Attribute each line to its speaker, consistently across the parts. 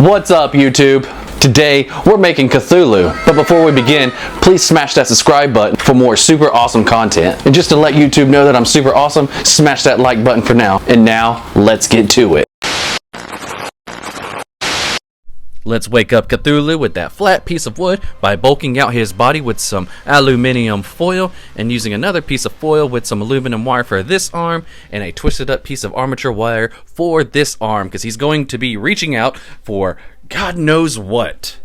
Speaker 1: What's up, YouTube? Today we're making Cthulhu, but before we begin, please smash that subscribe button for more super awesome content. And just to let YouTube know that I'm super awesome, smash that like button for now. And now, let's get to it. Let's wake up Cthulhu with that flat piece of wood by bulking out his body with some aluminum foil and using another piece of foil with some aluminum wire for this arm and a twisted up piece of armature wire for this arm, because he's going to be reaching out for God knows what.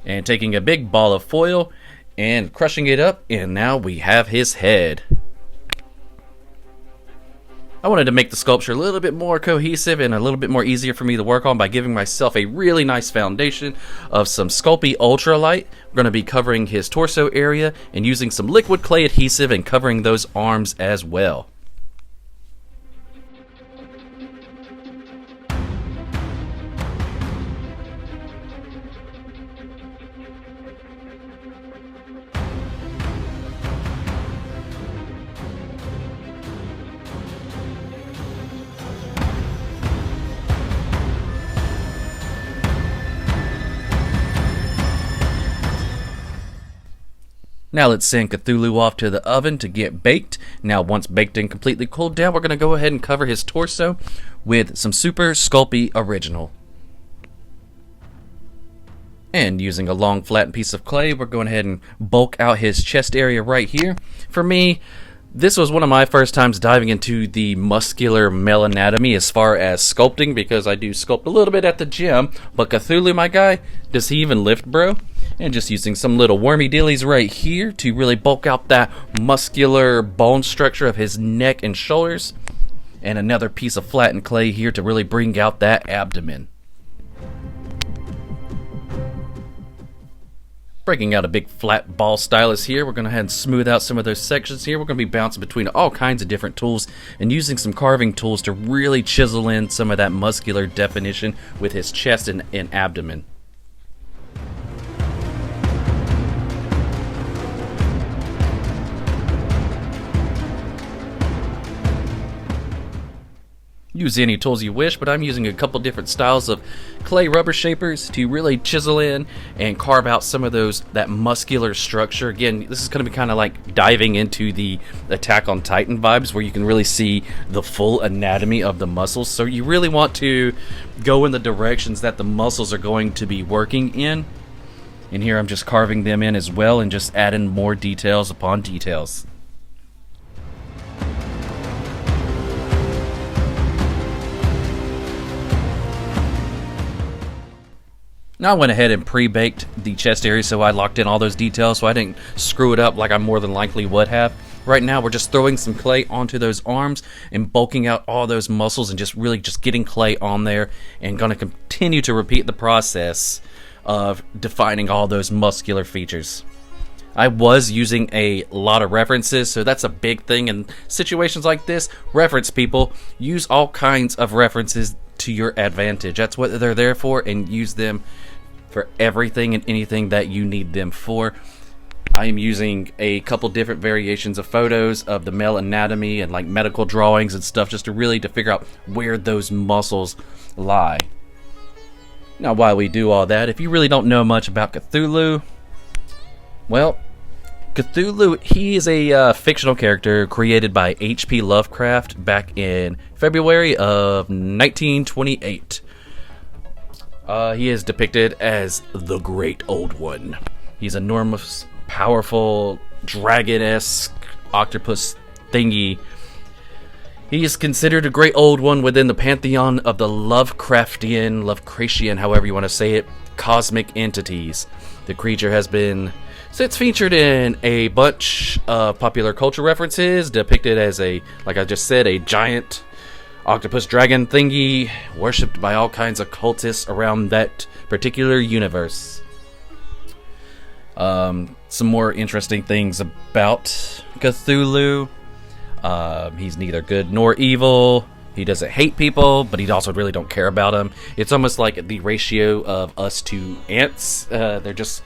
Speaker 1: And taking a big ball of foil and crushing it up, and now we have his head. I wanted to make the sculpture a little bit more cohesive and a little bit more easier for me to work on by giving myself a really nice foundation of some Sculpey Ultralight. We're going to be covering his torso area and using some liquid clay adhesive and covering those arms as well. Now let's send Cthulhu off to the oven to get baked. Now once baked and completely cooled down, we're going to go ahead and cover his torso with some Super Sculpey Original. And using a long flattened piece of clay, we're going ahead and bulk out his chest area right here. For me, this was one of my first times diving into the muscular male anatomy as far as sculpting, because I do sculpt a little bit at the gym, but Cthulhu, my guy, does he even lift, bro? And just using some little wormy dillies right here to really bulk out that muscular bone structure of his neck and shoulders. And another piece of flattened clay here to really bring out that abdomen. Breaking out a big flat ball stylus here, we're going to head and smooth out some of those sections here. We're going to be bouncing between all kinds of different tools and using some carving tools to really chisel in some of that muscular definition with his chest and abdomen. Use any tools you wish, but I'm using a couple different styles of clay rubber shapers to really chisel in and carve out some of that muscular structure. Again, this is going to be kind of like diving into the Attack on Titan vibes, where you can really see the full anatomy of the muscles. So you really want to go in the directions that the muscles are going to be working in. And here I'm just carving them in as well and just adding more details upon details. Now I went ahead and pre-baked the chest area, so I locked in all those details so I didn't screw it up like I more than likely would have. Right now we're just throwing some clay onto those arms and bulking out all those muscles and just really just getting clay on there, and going to continue to repeat the process of defining all those muscular features. I was using a lot of references, so that's a big thing in situations like this. Reference, people. Use all kinds of references to your advantage. That's what they're there for, and use them for everything and anything that you need them for. I am using a couple different variations of photos of the male anatomy and like medical drawings and stuff, just to figure out where those muscles lie. Now while we do all that, if you really don't know much about Cthulhu, well, Cthulhu, he is a fictional character created by H.P. Lovecraft back in February of 1928. He is depicted as the Great Old One. He's enormous, powerful, dragon-esque octopus thingy. He is considered a Great Old One within the pantheon of the Lovecraftian, however you want to say it, cosmic entities. The creature has been since featured in a bunch of popular culture references, depicted as like I just said, a giant octopus dragon thingy, worshipped by all kinds of cultists around that particular universe. Some more interesting things about Cthulhu. He's neither good nor evil. He doesn't hate people, but he also really don't care about them. It's almost like the ratio of us to ants. They're just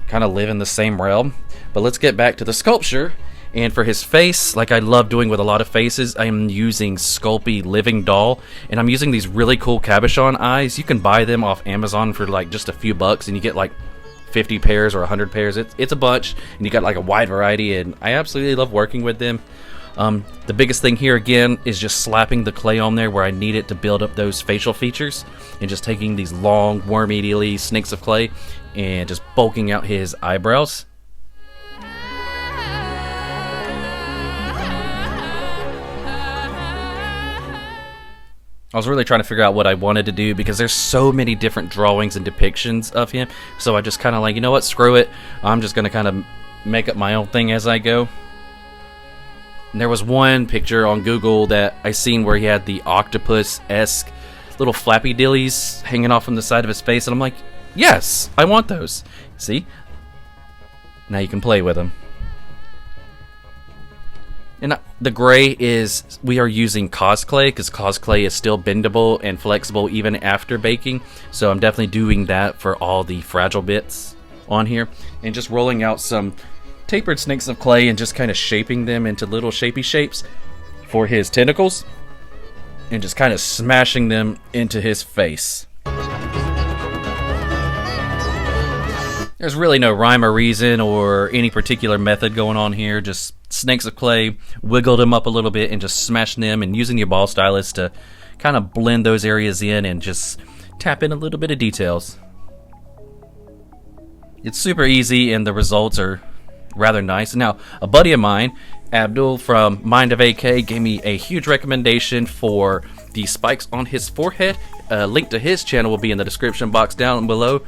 Speaker 1: kind of live in the same realm. But let's get back to the sculpture And for his face, like I love doing with a lot of faces, I am using Sculpey Living Doll, and I'm using these really cool cabochon eyes. You can buy them off Amazon for like just a few bucks, and you get like 50 pairs or 100 pairs. It's a bunch, and you got like a wide variety, and I absolutely love working with them. The biggest thing here again is just slapping the clay on there where I need it to build up those facial features, and just taking these long worm-eaterly snakes of clay and just bulking out his eyebrows. I was really trying to figure out what I wanted to do because there's so many different drawings and depictions of him. So I just kind of like, you know what, screw it. I'm just going to kind of make up my own thing as I go. And there was one picture on Google that I seen where he had the octopus-esque little flappy dillies hanging off from the side of his face. And I'm like, yes, I want those. See? Now you can play with them. And the gray is, we are using cosclay because cosclay is still bendable and flexible even after baking. So I'm definitely doing that for all the fragile bits on here. And just rolling out some tapered snakes of clay and just kind of shaping them into little shapy shapes for his tentacles. And just kind of smashing them into his face. There's really no rhyme or reason or any particular method going on here. Just snakes of clay, wiggled them up a little bit and just smashing them, and using your ball stylus to kind of blend those areas in and just tap in a little bit of details. It's super easy and the results are rather nice. Now, a buddy of mine, Abdul from Mind of AK, gave me a huge recommendation for the spikes on his forehead. A link to his channel will be in the description box down below.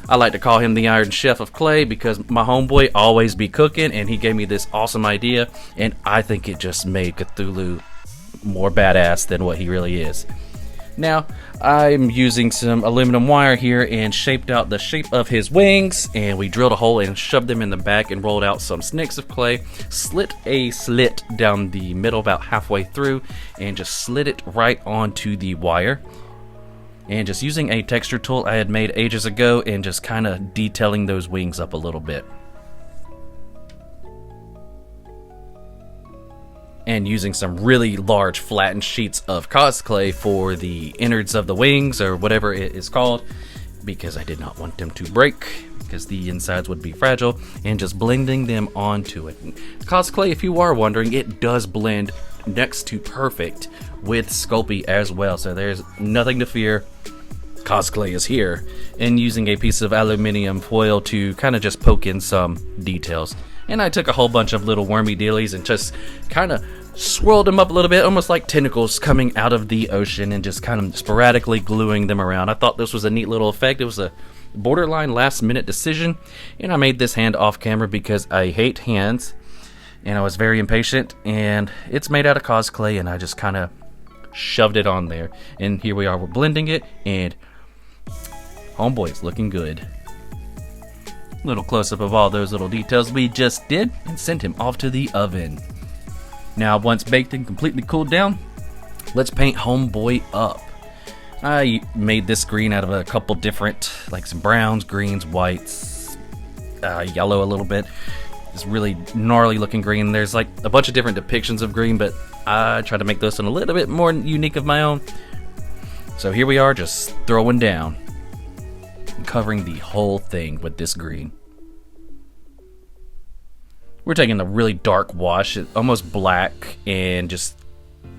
Speaker 1: I like to call him the Iron Chef of Clay because my homeboy always be cooking, and he gave me this awesome idea, and I think it just made Cthulhu more badass than what he really is. Now, I'm using some aluminum wire here and shaped out the shape of his wings, and we drilled a hole and shoved them in the back and rolled out some snakes of clay, slit a slit down the middle about halfway through, and just slid it right onto the wire. And just using a texture tool I had made ages ago and just kind of detailing those wings up a little bit. And using some really large flattened sheets of cosclay for the innards of the wings or whatever it is called, because I did not want them to break because the insides would be fragile, and just blending them onto it. Cosclay, if you are wondering, it does blend next to perfect with Sculpey as well, so there's nothing to fear. Cosclay is here, and using a piece of aluminium foil to kind of just poke in some details. And I took a whole bunch of little wormy dealies and just kind of swirled them up a little bit, almost like tentacles coming out of the ocean, and just kind of sporadically gluing them around. I thought this was a neat little effect. It was a borderline last minute decision, and I made this hand off camera because I hate hands and I was very impatient, and it's made out of cosclay, and I just kind of shoved it on there. And here we are, we're blending it, and homeboy's looking good. Little close-up of all those little details we just did, and sent him off to the oven. Now, once baked and completely cooled down, let's paint homeboy up. I made this green out of a couple different, like some browns, greens, whites, yellow a little bit. This really gnarly looking green. There's like a bunch of different depictions of green, but I try to make this one a little bit more unique of my own. So here we are, just throwing down, covering the whole thing with this green. We're taking a really dark wash, almost black, and just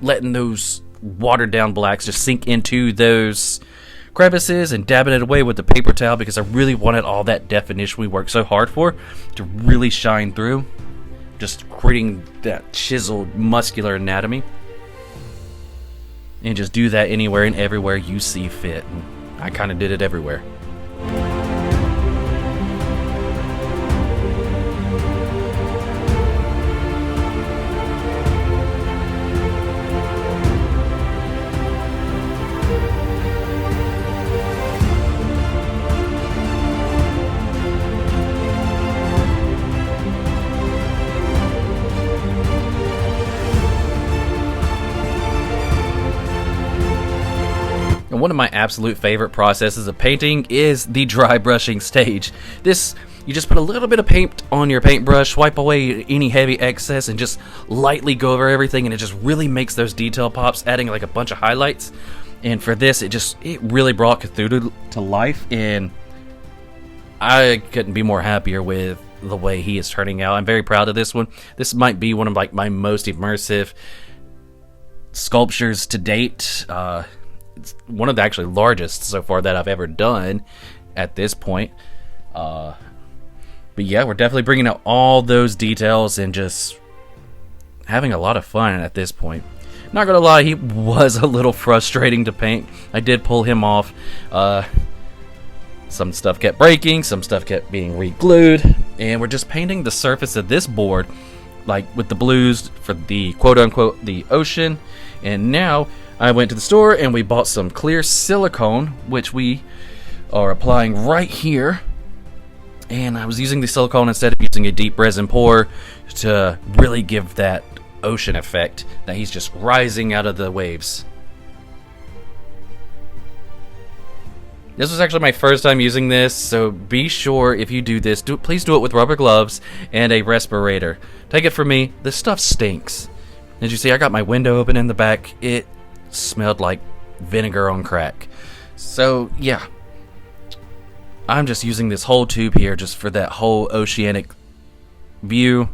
Speaker 1: letting those watered down blacks just sink into those crevices and dabbing it away with the paper towel, because I really wanted all that definition we worked so hard for to really shine through, just creating that chiseled muscular anatomy. And just do that anywhere and everywhere you see fit. And I kind of did it everywhere. And one of my absolute favorite processes of painting is the dry brushing stage. This You just put a little bit of paint on your paintbrush, wipe away any heavy excess, and just lightly go over everything, and it just really makes those detail pops, adding like a bunch of highlights. And for this, it really brought Cthulhu to life, and I couldn't be more happier with the way he is turning out. I'm very proud of this one. This might be one of like my most immersive sculptures to date. It's one of the actually largest so far that I've ever done at this point. But yeah, we're definitely bringing out all those details and just having a lot of fun at this point. Not gonna lie, he was a little frustrating to paint. I did pull him off. Some stuff kept breaking, some stuff kept being re-glued, and we're just painting the surface of this board like with the blues for the quote-unquote the ocean. And now I went to the store and we bought some clear silicone, which we are applying right here. And I was using the silicone instead of using a deep resin pour to really give that ocean effect that he's just rising out of the waves. This was actually my first time using this, so be sure if you do this, please do it with rubber gloves and a respirator. Take it from me, this stuff stinks. As you see, I got my window open in the back. It smelled like vinegar on crack. So yeah, I'm just using this whole tube here just for that whole oceanic view.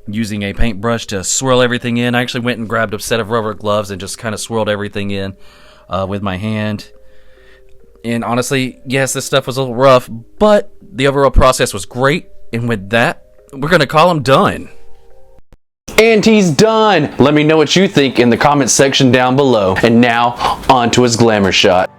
Speaker 1: Using a paintbrush to swirl everything in. I actually went and grabbed a set of rubber gloves and just kind of swirled everything in with my hand. And honestly, yes, this stuff was a little rough, but the overall process was great. And with that, we're going to call him done. And he's done! Let me know what you think in the comments section down below. And now, on to his glamour shot.